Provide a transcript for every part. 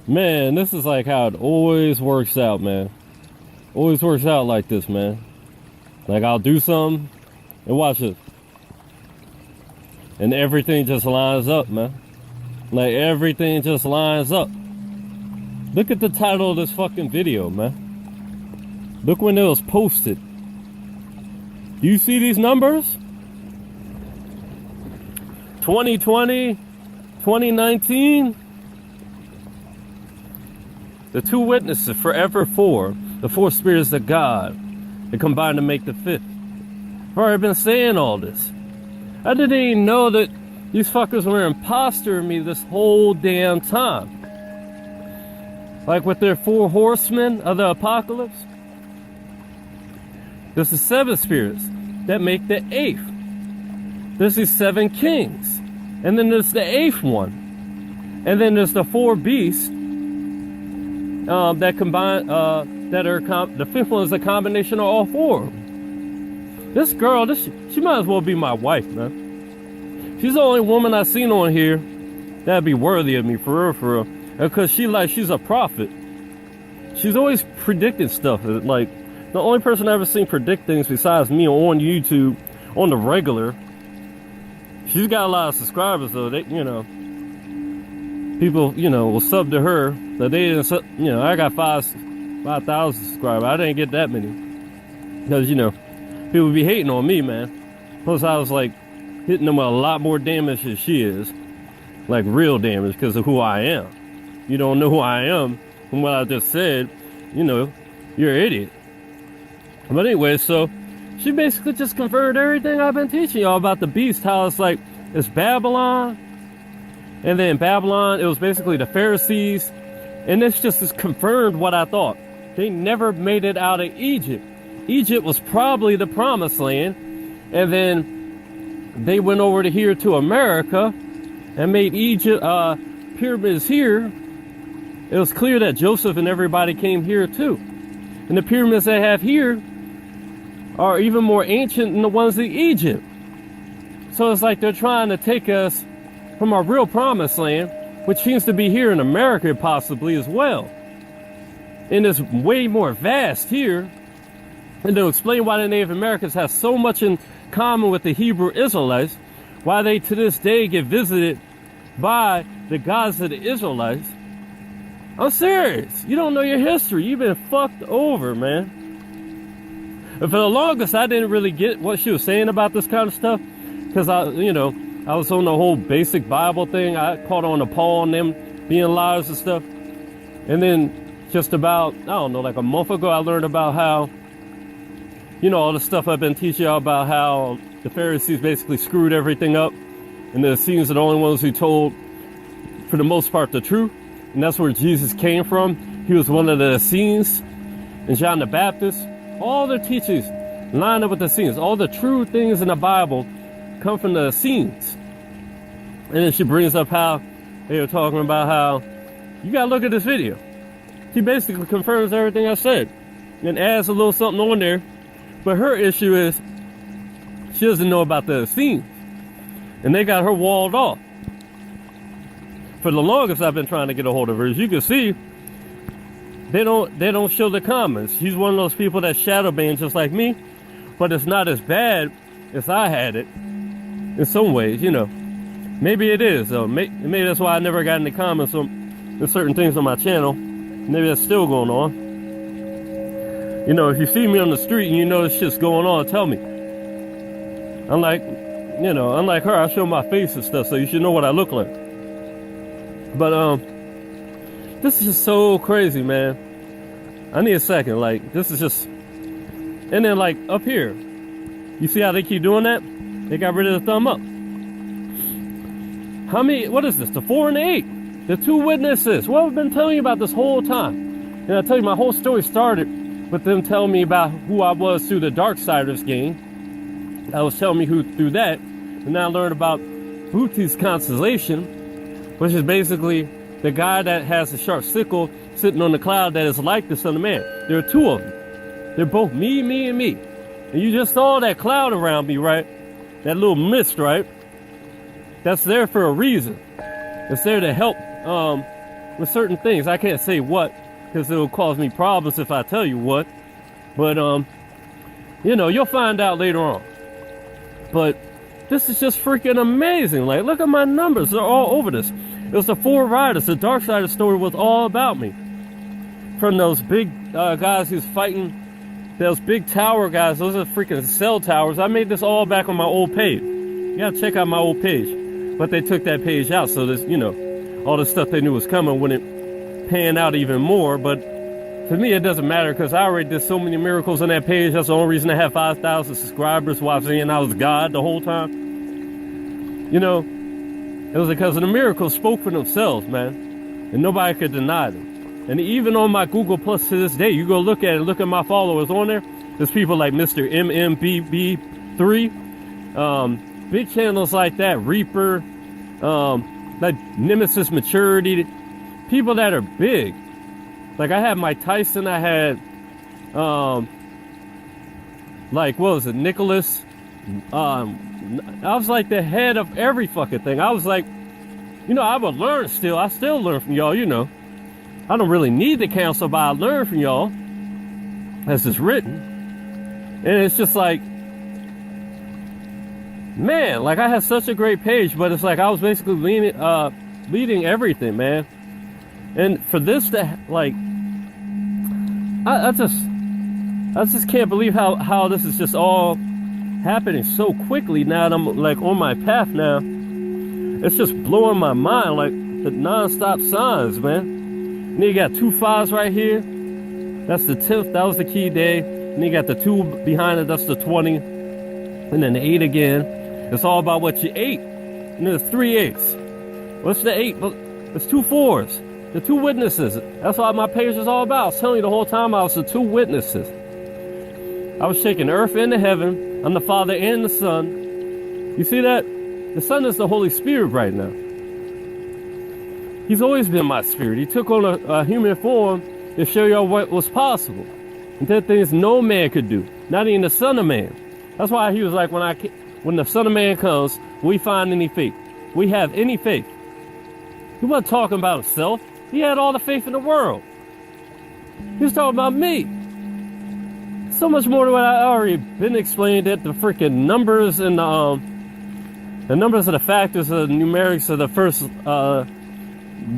Man, this is like how it always works out, man. Always works out like this, man. Like I'll do something and watch it. And everything just lines up, man. Like everything just lines up. Look at the title of this fucking video, man. Look when it was posted. Do you see these numbers? 2020, 2019. The two witnesses, forever four. The four spirits of God. They combine to make the fifth. I've already been saying all this. I didn't even know that these fuckers were impostering me this whole damn time. Like with their four horsemen of the apocalypse. There's the seven spirits that make the eighth. There's these seven kings. And then there's the eighth one. And then there's the four beasts that combine, the fifth one is a combination of all four. This girl, she might as well be my wife, man. She's the only woman I've seen on here that'd be worthy of me, for real. Because she's a prophet. She's always predicting stuff. Like, the only person I've ever seen predict things besides me on YouTube, on the regular. She's got a lot of subscribers, though. They, people, will sub to her. But they didn't, I got 5,000 subscribers. I didn't get that many. Because, people be hating on me, man. Plus, I was, like, hitting them with a lot more damage than she is. Like, real damage because of who I am. You don't know who I am from what I just said, you're an idiot. But anyway, so she basically just confirmed everything I've been teaching y'all about the beast, how it's Babylon. And then Babylon, it was basically the Pharisees. And this just is confirmed what I thought. They never made it out of Egypt. Egypt was probably the promised land. And then they went over to here to America and made Egypt, pyramids here. It was clear that Joseph and everybody came here too. And the pyramids they have here are even more ancient than the ones in Egypt. So it's like they're trying to take us from our real promised land, which seems to be here in America possibly as well. And it's way more vast here. And to explain why the Native Americans have so much in common with the Hebrew Israelites, why they to this day get visited by the gods of the Israelites. I'm serious. You don't know your history. You've been fucked over, man. And for the longest, I didn't really get what she was saying about this kind of stuff. Because I was on the whole basic Bible thing. I caught on to Paul and them being liars and stuff. And then just about, like a month ago, I learned about how, all the stuff I've been teaching y'all about how the Pharisees basically screwed everything up. And the Essenes are the only ones who told, for the most part, the truth. And that's where Jesus came from. He was one of the Essenes. And John the Baptist. All their teachings line up with the Essenes. All the true things in the Bible come from the Essenes. And then she brings up how they were talking about how you gotta look at this video. She basically confirms everything I said and adds a little something on there. But her issue is she doesn't know about the Essenes. And they got her walled off. For the longest I've been trying to get a hold of her. As you can see, they don't show the comments. She's one of those people that shadow ban just like me. But it's not as bad as I had it. In some ways, Maybe it is, though. Maybe that's why I never got any comments on certain things on my channel. Maybe that's still going on. If you see me on the street and you know this shit's going on, tell me. Unlike her, I show my face and stuff, so you should know what I look like. But, this is just so crazy, man. I need a second. Like, this is just... And then, like, up here. You see how they keep doing that? They got rid of the thumb up. How many... What is this? The 4 and the 8. The two witnesses. What I've been telling you about this whole time. And I tell you, my whole story started with them telling me about who I was through the Darksiders game. I was telling me who through that. And now I learned about Buti's constellation, which is basically the guy that has a sharp sickle sitting on the cloud that is like the Son of Man. There are two of them. They're both me, and me. And you just saw that cloud around me, right? That little mist, right? That's there for a reason. It's there to help with certain things. I can't say what, because it'll cause me problems if I tell you what. But you know, you'll find out later on. But this is just freaking amazing. Like, look at my numbers. They're all over this. It was the 4 riders. The Dark Side of the story was all about me. From those big guys who's fighting, those big tower guys. Those are freaking cell towers. I made this all back on my old page. You gotta check out my old page. But they took that page out, so this, you know, all the stuff they knew was coming wouldn't pan out even more. But to me, it doesn't matter, because I already did so many miracles on that page. That's the only reason I have 5,000 subscribers, while saying I was God the whole time. You know, it was because of the miracles spoke for themselves, man. And nobody could deny them. And even on my Google Plus to this day, you go look at it, look at my followers on there. There's people like Mr. MMBB3, big channels like that, Reaper, like Nemesis Maturity, people that are big. Like, I had Mike Tyson, I had, like, what was it, Nicholas? I was like the head of every fucking thing. I was like, you know, I would learn still. I still learn from y'all, you know. I don't really need the counsel, but I learn from y'all, as it's written. And it's just like, man, like, I had such a great page, but it's like I was basically leading everything, man. And for this to, like, I just can't believe how this is just all happening so quickly now that I'm, like, on my path now. It's just blowing my mind, like, the non-stop signs, man. And then you got 2 5s right here. That's the 10th. That was the key day. And then you got the 2 behind it. That's the 20. And then the 8 again. It's all about what you ate. And there's 3 8s. What's the 8? It's 2 4s. The 2 witnesses. That's what my page is all about. I was telling you the whole time I was the 2 witnesses. I was shaking earth into heaven. I'm the Father and the Son. You see that? The Son is the Holy Spirit right now. He's always been my spirit. He took on a human form to show y'all what was possible. And did things no man could do. Not even the Son of Man. That's why he was like, when the Son of Man comes, we find any faith. We have any faith. He wasn't talking about himself. He had all the faith in the world. He was talking about me. So much more than what I already been explained, that the freaking numbers and the numbers of the factors of the numerics of the first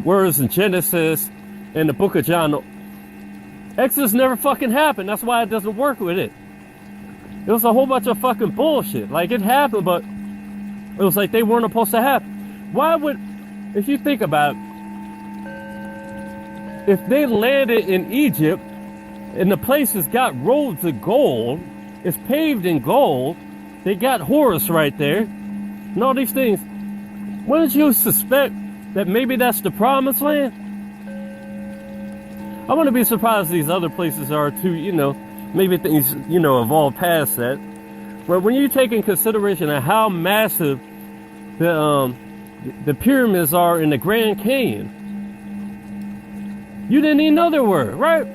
words in Genesis and the book of John. Exodus never fucking happened. That's why it doesn't work with it. It was a whole bunch of fucking bullshit. Like, it happened, but it was like they weren't supposed to happen. Why would, if you think about it, if they landed in Egypt and the place has got roads of gold, it's paved in gold, they got Horus right there, and all these things, wouldn't you suspect that maybe that's the promised land? I wouldn't be surprised these other places are too, you know, maybe things, you know, evolved past that. But when you take in consideration of how massive the pyramids are in the Grand Canyon, you didn't even know there were, right?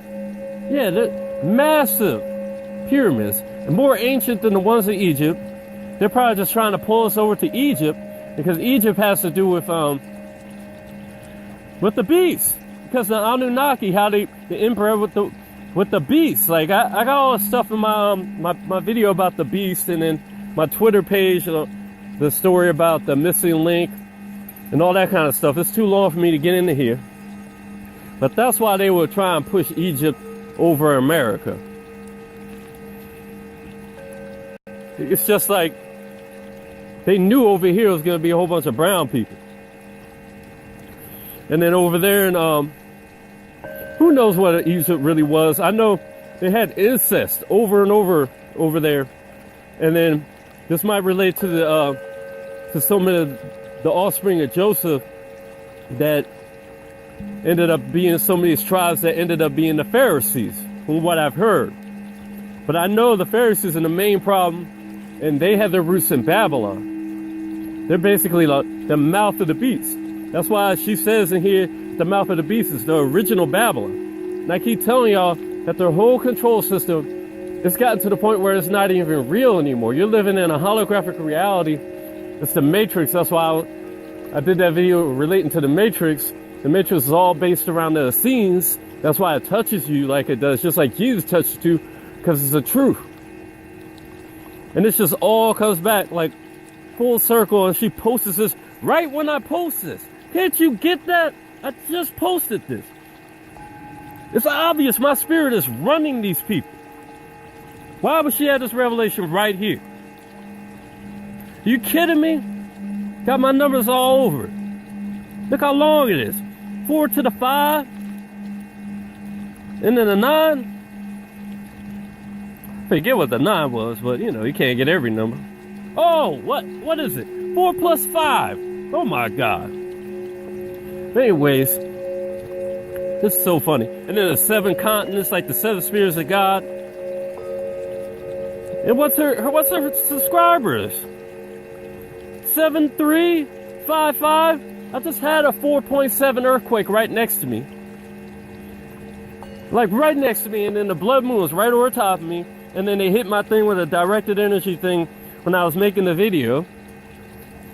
Yeah, they're massive pyramids, and more ancient than the ones in Egypt. They're probably just trying to pull us over to Egypt, because Egypt has to do with the beast. Because the Anunnaki, how the emperor with the beast. Like, I got all the stuff in my video about the beast, and then my Twitter page, the story about the missing link and all that kind of stuff. It's too long for me to get into here. But that's why they would try and push Egypt over America. It's just like they knew over here was going to be a whole bunch of brown people. And then over there in, who knows what Egypt really was. I know they had incest over and over there. And then this might relate to to some of the offspring of Joseph that ended up being some of these tribes that ended up being the Pharisees, from what I've heard. But I know the Pharisees are the main problem, and they have their roots in Babylon. They're basically like the mouth of the beast. That's why she says in here, the mouth of the beast is the original Babylon. And I keep telling y'all that their whole control system, it's gotten to the point where it's not even real anymore. You're living in a holographic reality. It's the Matrix. That's why I did that video relating to the Matrix. The Matrix is all based around the Essenes. That's why it touches you like it does, just like Jesus touched you, because it's the truth. And this just all comes back like full circle, and she posts this right when I post this. Can't you get that? I just posted this. It's obvious my spirit is running these people. Why would she have this revelation right here? Are you kidding me? Got my numbers all over it. Look how long it is. 4 to the 5. And then a 9. Forget what the 9 was, but you know, you can't get every number. Oh, what is it? 4 plus 5. Oh my God. Anyways, this is so funny. And then the 7 continents, like the 7 spirits of God. And what's her subscribers? 7355. I just had a 4.7 earthquake right next to me. Like right next to me, and then the blood moon was right over top of me. And then they hit my thing with a directed energy thing when I was making the video.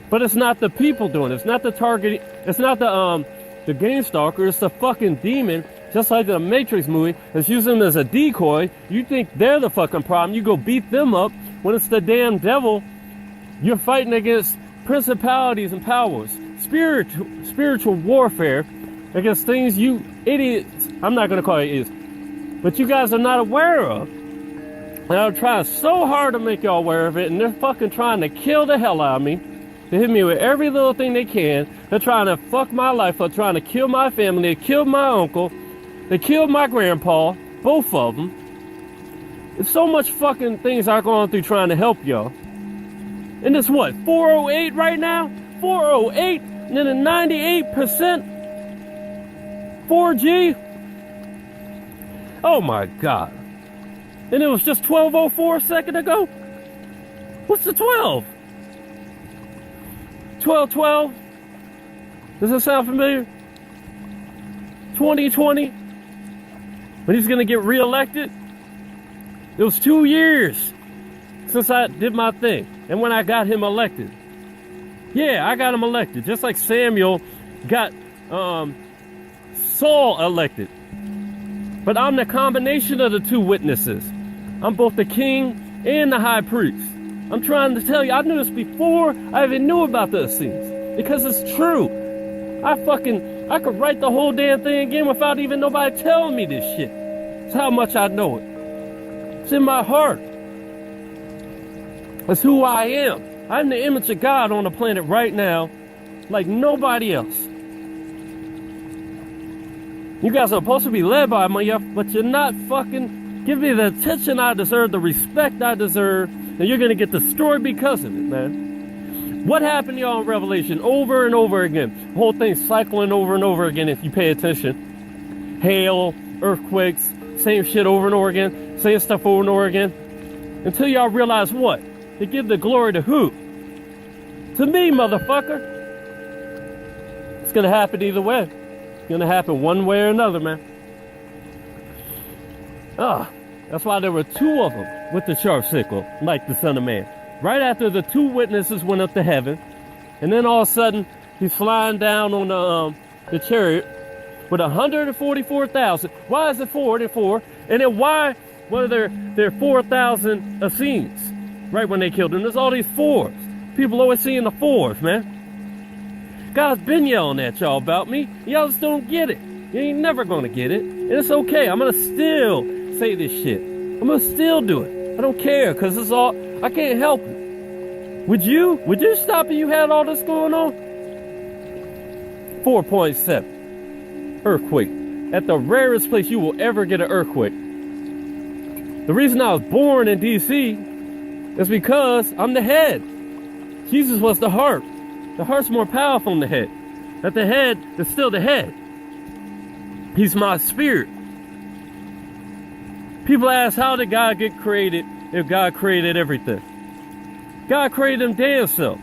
But it's not the people doing it. It's not the target. It's not the game stalker. It's the fucking demon. Just like the Matrix movie. It's using them as a decoy. You think they're the fucking problem. You go beat them up when it's the damn devil. You're fighting against principalities and powers. Spiritual warfare against things you idiots. I'm not going to call it idiots. But you guys are not aware of. And I'm trying so hard to make y'all aware of it, and they're fucking trying to kill the hell out of me. They hit me with every little thing they can. They're trying to fuck my life up, trying to kill my family. They killed my uncle. They killed my grandpa, both of them. There's so much fucking things I'm going through trying to help y'all. And it's what, 408 right now? 408, and then a 98% 4G. Oh my God. And it was just 12:04 a second ago? What's the 12? 12:12? Does that sound familiar? 2020? When he's gonna get reelected? It was 2 years since I did my thing. And when I got him elected. Yeah, I got him elected. Just like Samuel got Saul elected. But I'm the combination of the two witnesses. I'm both the king and the high priest. I'm trying to tell you, I knew this before I even knew about the Essenes. Because it's true. I could write the whole damn thing again without even nobody telling me this shit. That's how much I know it. It's in my heart. That's who I am. I'm the image of God on the planet right now, like nobody else. You guys are supposed to be led by me, but you're not fucking giving me the attention I deserve, the respect I deserve, and you're going to get destroyed because of it, man. What happened to y'all in Revelation over and over again? The whole thing cycling over and over again if you pay attention. Hail, earthquakes, same shit over and over again, same stuff over and over again. Until y'all realize what? To give the glory to who? To me, motherfucker. It's going to happen either way. It's going to happen one way or another, man. That's why there were 2 of them with the sharp sickle, like the Son of Man. Right after the 2 witnesses went up to heaven, and then all of a sudden, he's flying down on the chariot with 144,000. Why is it 44? And then why were there 4,000 Essenes? Right when they killed him, there's all these 4s. People always seeing the 4s, man. God's been yelling at y'all about me. Y'all just don't get it. You ain't never gonna get it. And it's okay. I'm gonna still say this shit. I'm gonna still do it. I don't care, because it's all, I can't help it. Would you stop if you had all this going on? 4.7 earthquake. At the rarest place you will ever get an earthquake. The reason I was born in DC is because I'm the head. Jesus was the heart. The heart's more powerful than the head. That the head is still the head. He's my spirit. People ask, how did God get created if God created everything? God created him damn self.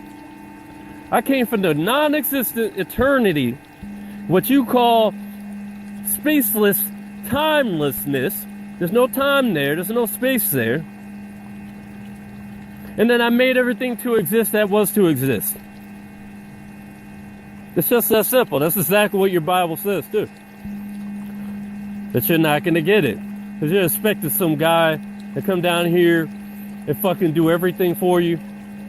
I came from the non-existent eternity, what you call spaceless timelessness. There's no time there. There's no space there. And then I made everything to exist that was to exist. It's just that simple. That's exactly what your Bible says, too. That you're not going to get it. Because you're expecting some guy to come down here and fucking do everything for you.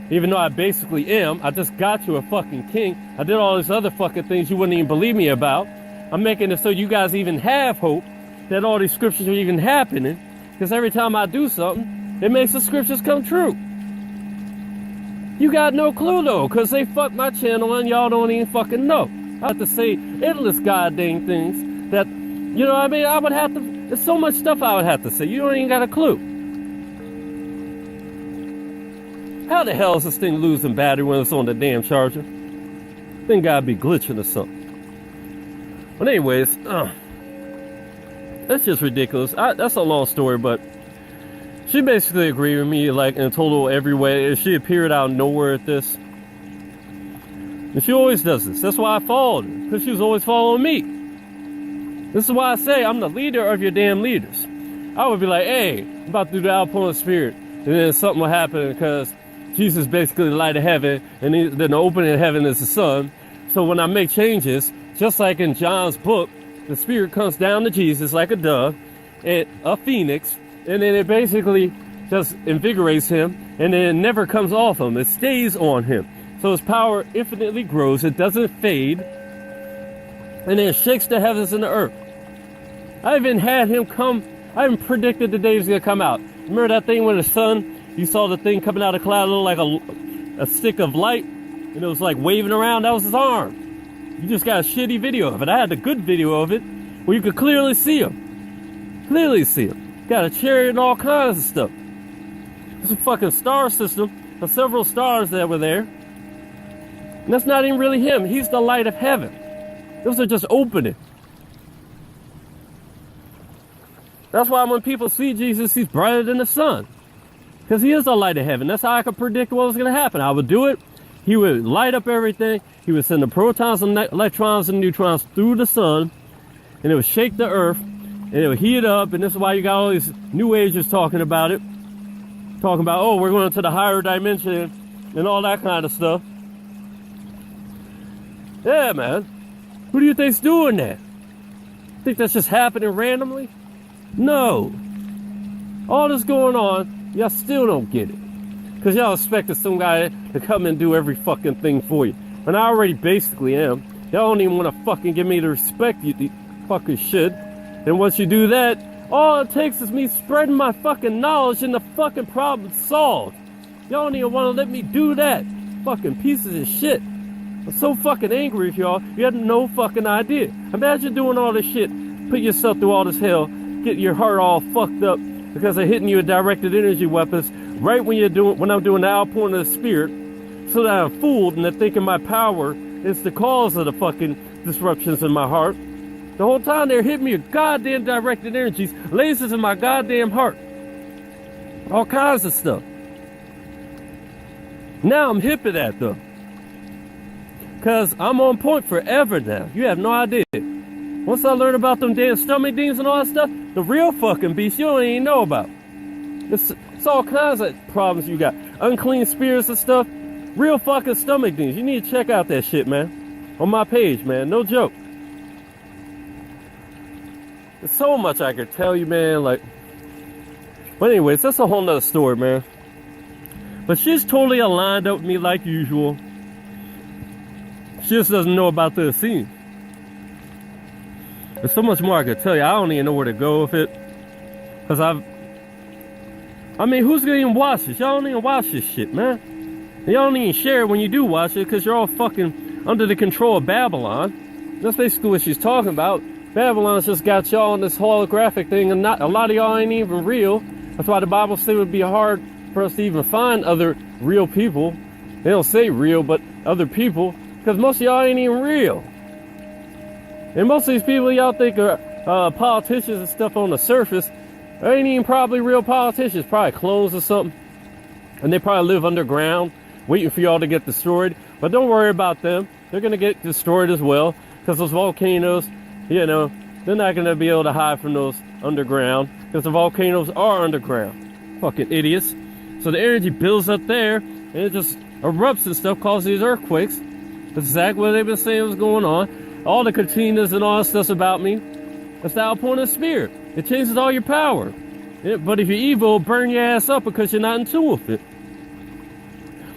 Even though I basically am. I just got you a fucking king. I did all these other fucking things you wouldn't even believe me about. I'm making it so you guys even have hope that all these scriptures are even happening. Because every time I do something, it makes the scriptures come true. You got no clue though, because they fucked my channel and y'all don't even fucking know. I have to say endless goddamn things that, you know what I mean? I would have to, there's so much stuff I would have to say. You don't even got a clue. How the hell is this thing losing battery when it's on the damn charger? Thing gotta be glitching or something. But anyways, that's just ridiculous. That's a long story, but she basically agreed with me, like, in total every way. She appeared out of nowhere at this. And she always does this. That's why I followed her, because she was always following me. This is why I say I'm the leader of your damn leaders. I would be like, hey, I'm about to do the outpouring of the Spirit. And then something will happen because Jesus is basically the light of heaven, and then the opening of heaven is the sun. So when I make changes, just like in John's book, the Spirit comes down to Jesus like a dove, a phoenix, and then it basically just invigorates him, and then it never comes off him. It stays on him. So his power infinitely grows. It doesn't fade. And then it shakes the heavens and the earth. I even had him come. I even predicted the day he was going to come out. Remember that thing when the sun, you saw the thing coming out of the cloud, look like a stick of light, and it was like waving around? That was his arm. You just got a shitty video of it. I had a good video of it where you could clearly see him. Clearly see him. Got a chariot and all kinds of stuff. It's a fucking star system of several stars that were there. And that's not even really him. He's the light of heaven. Those are just opening. That's why when people see Jesus, he's brighter than the sun. Because he is the light of heaven. That's how I could predict what was going to happen. I would do it. He would light up everything. He would send the protons and electrons and neutrons through the sun. And it would shake the earth. And it would heat up. And this is why you got all these New Agers talking about it. Talking about, oh, we're going to the higher dimension and all that kind of stuff. Yeah, man. Who do you think's doing that? Think that's just happening randomly? No. All this going on, y'all still don't get it. Because y'all expected some guy to come and do every fucking thing for you. And I already basically am. Y'all don't even want to fucking give me the respect you fucking should. And once you do that, all it takes is me spreading my fucking knowledge and the fucking problem solved. Y'all don't even want to let me do that. Fucking pieces of shit. I'm so fucking angry with y'all. You had no fucking idea. Imagine doing all this shit. Put yourself through all this hell. Get your heart all fucked up because they're hitting you with directed energy weapons right when I'm doing the outpouring of the Spirit, so that I'm fooled and they're thinking my power is the cause of the fucking disruptions in my heart. The whole time they're hitting me with goddamn directed energies, lasers in my goddamn heart. All kinds of stuff. Now I'm hip to that though. Because I'm on point forever now. You have no idea. Once I learned about them damn stomach demons and all that stuff, the real fucking beast you don't even know about. It's all kinds of problems you got. Unclean spirits and stuff. Real fucking stomach demons. You need to check out that shit, man. On my page, man. No joke. There's so much I could tell you, man. Like, but anyways, that's a whole nother story, man. But she's totally aligned up with me like usual. She just doesn't know about the scene. There's so much more I could tell you. I don't even know where to go with it. Because I mean, who's going to even watch this? Y'all don't even watch this shit, man. And y'all don't even share it when you do watch it because you're all fucking under the control of Babylon. That's basically what she's talking about. Babylon's just got y'all on this holographic thing, and a lot of y'all ain't even real. That's why the Bible says it would be hard for us to even find other real people. They don't say real, but other people. Because most of y'all ain't even real. And most of these people y'all think are politicians and stuff on the surface, they ain't even probably real politicians. Probably clones or something. And they probably live underground, waiting for y'all to get destroyed. But don't worry about them. They're going to get destroyed as well. Because those volcanoes, you know, they're not going to be able to hide from those underground. Because the volcanoes are underground. Fucking idiots. So the energy builds up there, and it just erupts and stuff, causes these earthquakes. That's exactly what they've been saying was going on. All the Katinas and all that stuff's about me. That's the outpouring of the Spirit. It changes all your power. But if you're evil, it'll burn your ass up because you're not in tune with it.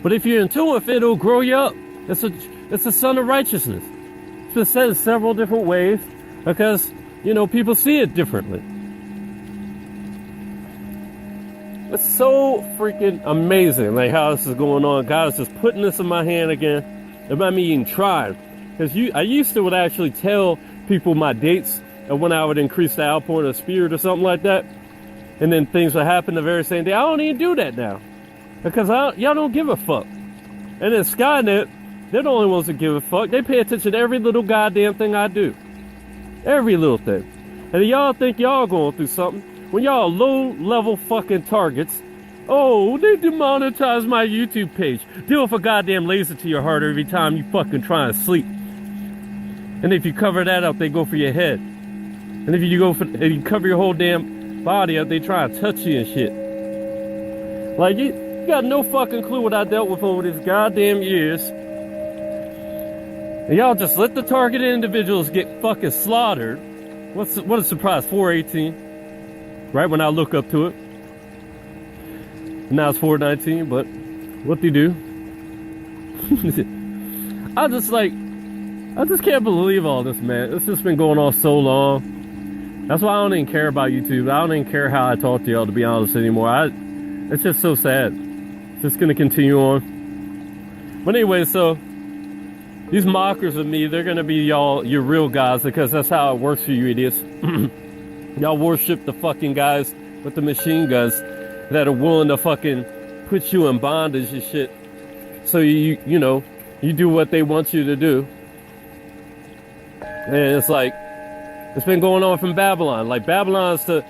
But if you're in tune with it, it'll grow you up. It's the son of righteousness. It's been said in several different ways because, you know, people see it differently. It's so freaking amazing, like how this is going on. God is just putting this in my hand again. About me even trying. Because I used to would actually tell people my dates of when I would increase the outpouring of the Spirit or something like that. And then things would happen the very same day. I don't even do that now. Because y'all don't give a fuck. And then Skynet, they're the only ones that give a fuck. They pay attention to every little goddamn thing I do. Every little thing. And y'all think y'all going through something. When y'all low-level fucking targets, oh, they demonetize my YouTube page. Deal with a goddamn laser to your heart every time you fucking try and sleep. And if you cover that up, they go for your head. And if you cover your whole damn body up, they try to touch you and shit. Like, you got no fucking clue what I dealt with over these goddamn years. And y'all just let the targeted individuals get fucking slaughtered. What a surprise, 418. Right when I look up to it. Now it's 419, but what they do? I just can't believe all this, man. It's just been going on so long. That's why I don't even care about YouTube. I don't even care how I talk to y'all, to be honest, anymore. It's just so sad. It's just gonna continue on. But anyway, so these mockers of me, they're gonna be your real guys, because that's how it works for you idiots. Y'all worship the fucking guys with the machine guns that are willing to fucking put you in bondage and shit. So you do what they want you to do. And it's like, it's been going on from Babylon. Like, Babylon's the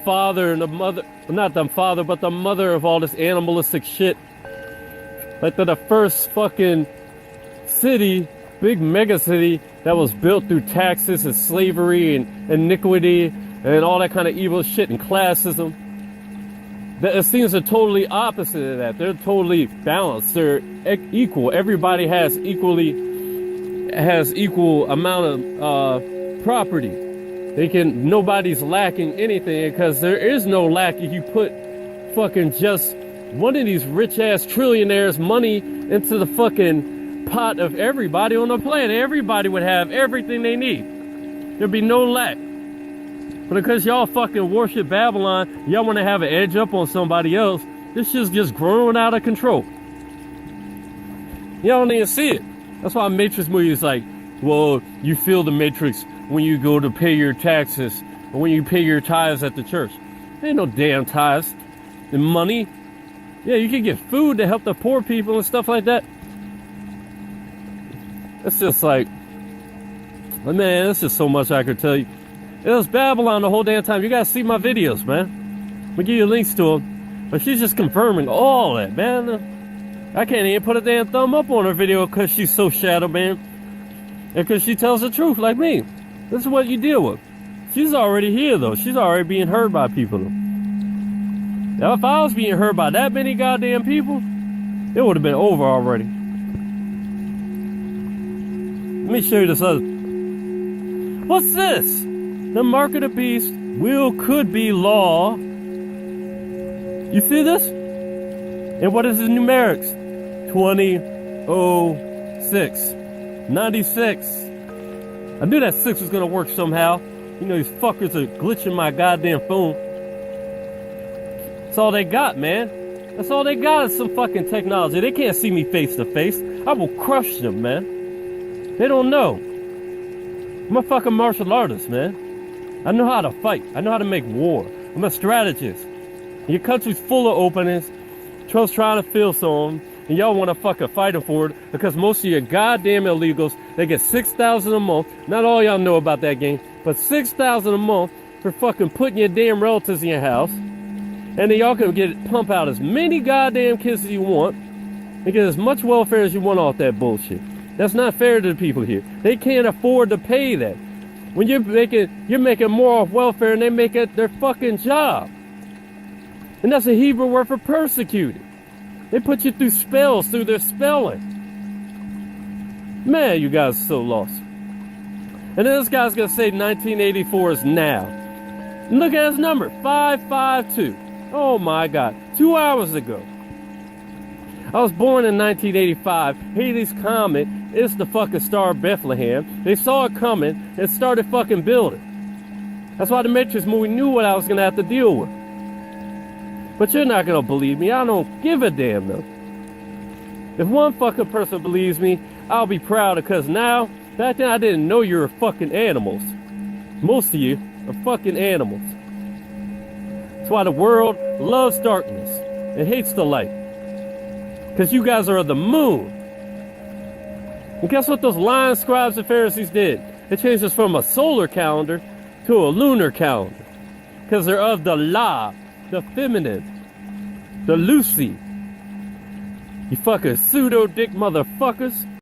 father and the mother, not the father, but the mother of all this animalistic shit. Like, they're the first fucking city, big mega city, that was built through taxes and slavery and iniquity and all that kind of evil shit and classism. It seems they're totally opposite of that. They're totally balanced. They're equal. Everybody has equal amount of property. Nobody's lacking anything, because there is no lack if you put fucking just one of these rich ass trillionaires' money into the fucking pot of everybody on the planet. Everybody would have everything they need. There'd be no lack. But because y'all fucking worship Babylon, y'all want to have an edge up on somebody else, this shit's just growing out of control. Y'all don't even see it. That's why Matrix movie is like, well, you feel the Matrix when you go to pay your taxes or when you pay your tithes at the church. There ain't no damn tithes and money. Yeah, you can get food to help the poor people and stuff like that. It's just like, man, there's just so much I could tell you. It was Babylon the whole damn time. You gotta see my videos, man. I'm gonna give you links to them. But she's just confirming all that, man. I can't even put a damn thumb up on her video because she's so shadow, man. And because she tells the truth like me. This is what you deal with. She's already here, though. She's already being heard by people, though. Now, if I was being heard by that many goddamn people, it would have been over already. Let me show you this other. What's this? The mark of the beast could be law. You see this? And what is the numerics? 2006. 96. I knew that 6 was gonna work somehow. You know, these fuckers are glitching my goddamn phone. That's all they got, man. That's all they got is some fucking technology. They can't see me face to face. I will crush them, man. They don't know. I'm a fucking martial artist, man. I know how to fight. I know how to make war. I'm a strategist. Your country's full of openings. Trump's trying to fill some, and y'all want to fucking fight him for it because most of your goddamn illegals, they get $6,000 a month. Not all y'all know about that game, but $6,000 a month for fucking putting your damn relatives in your house. And then y'all can pump out as many goddamn kids as you want and get as much welfare as you want off that bullshit. That's not fair to the people here. They can't afford to pay that. When you're making more off welfare and they make it their fucking job. And that's a Hebrew word for persecuted. They put you through spells, through their spelling. Man, you guys are so lost. And then this guy's gonna say 1984 is now. And look at his number, 552. Oh my God, 2 hours ago. I was born in 1985. Halley's Comet is the fucking Star of Bethlehem. They saw it coming and started fucking building. That's why the Matrix movie knew what I was gonna have to deal with. But you're not gonna believe me. I don't give a damn though. If one fucking person believes me, I'll be proud, because now, back then I didn't know you were fucking animals. Most of you are fucking animals. That's why the world loves darkness and hates the light. Because you guys are of the moon. And guess what those lying scribes and Pharisees did? They changed us from a solar calendar to a lunar calendar. Because they're of the La, the feminine, the Lucy. You fucking pseudo dick motherfuckers.